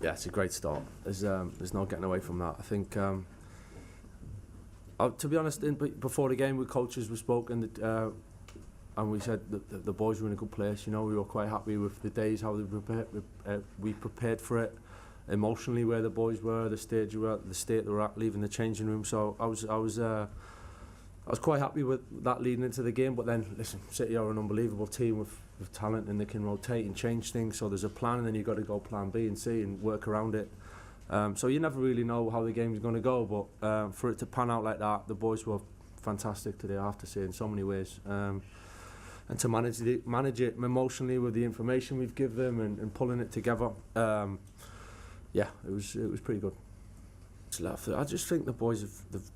Yeah, it's a great start. There's no getting away from that. I think, to be honest, before the game with coaches we spoke and we said that the boys were in a good place. You know, we were quite happy with the days, how we prepared for it emotionally, where the boys were, the state they were at, leaving the changing room. So I was quite happy with that leading into the game. But then, listen, City are an unbelievable team with talent, and they can rotate and change things. So there's a plan, and then you've got to go plan B and C and work around it. So you never really know how the game's going to go. But for it to pan out like that, the boys were fantastic today, I have to say, in so many ways. And to manage it emotionally with the information we've given them and pulling it together, yeah, it was pretty good. I just think the boys they've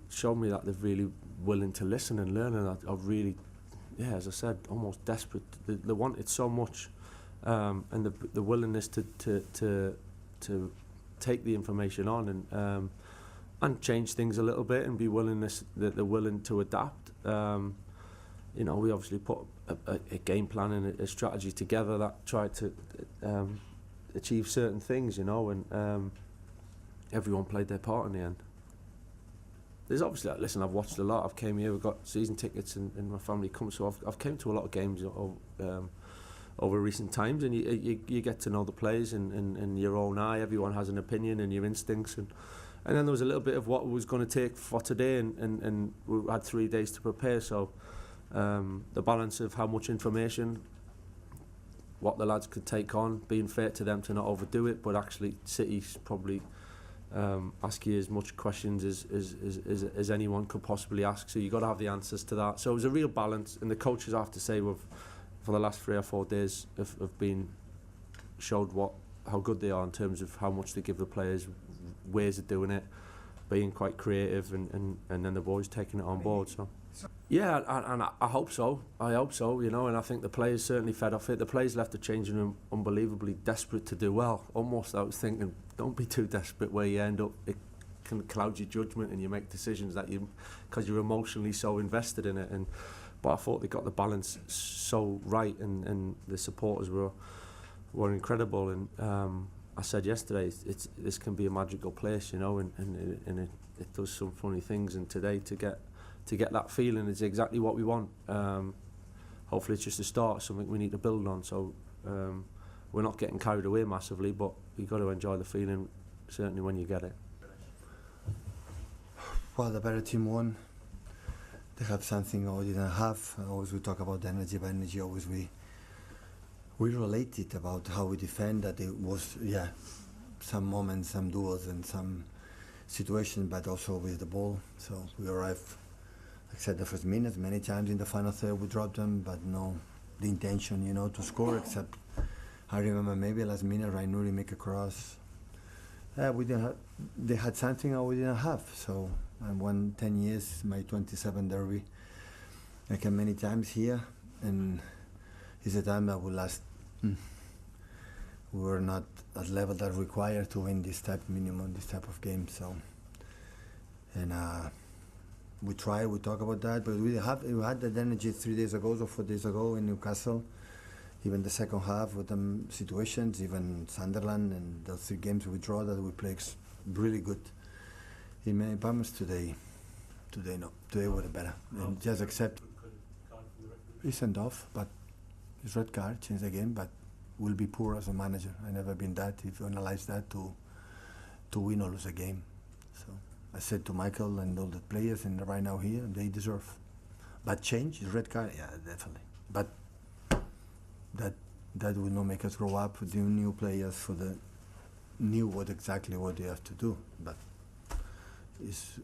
shown me that they're really willing to listen and learn, and are really, yeah, as I said, almost desperate. They want it so much, and the willingness to take the information on and change things a little bit, and be that they're willing to adapt. You know, we obviously put a game plan and a strategy together that tried to achieve certain things, you know, and everyone played their part in the end. There's obviously, listen, I've watched a lot. I've came here, we've got season tickets, and my family comes, so I've came to a lot of games over recent times, and you get to know the players in your own eye. Everyone has an opinion and your instincts, and then there was a little bit of what was going to take for today, and we had 3 days to prepare. So the balance of how much information, what the lads could take on, being fair to them to not overdo it, but actually City's probably ask you as much questions as anyone could possibly ask, so you've got to have the answers to that. So it was a real balance, and the coaches, I have to say, for the last 3 or 4 days have showed how good they are in terms of how much they give the players, ways of doing it, being quite creative, and then the boys taking it on board. So yeah, and I hope so. You know, and I think the players certainly fed off it. The players left the changing room unbelievably desperate to do well. Almost, I was thinking, don't be too desperate where you end up. It can cloud your judgment, and you make decisions that because you're emotionally so invested in it. But I thought they got the balance so right, and the supporters were incredible. And I said yesterday, this can be a magical place, you know, and it does some funny things. And today, to get that feeling is exactly what we want. Hopefully it's just a start, something we need to build on. So we're not getting carried away massively, but you've got to enjoy the feeling, certainly when you get it. Well, the better team won. They have something I didn't have. Always we talk about the energy, but energy always we related about how we defend, that it was, yeah, some moments, some duels and some situations, but also with the ball. So we arrived, like I said, the first minutes, many times in the final third we dropped them, but no, the intention, you know, to score, except I remember maybe last minute Rainuri make a cross. We didn't have, they had something we didn't have. So I won 10 years, my 27 derby. I came many times here, and it's a time that will last. We were not at level that required to win this type of game. So, and we try, we talk about that, but we had that energy 3 days ago or 4 days ago in Newcastle. Even the second half with them situations, even Sunderland, and those 3 games we draw that we played really good. In many moments today no. Today was better. And just accept it's sent off, but it's red card, change the game, but will be poor as a manager. I never been that, if you analyze that, to win or lose a game. So I said to Michael and all the players, and right now here, they deserve. But change is red card, yeah, definitely. But that will not make us grow up with the new players for the new exactly what they have to do. But it's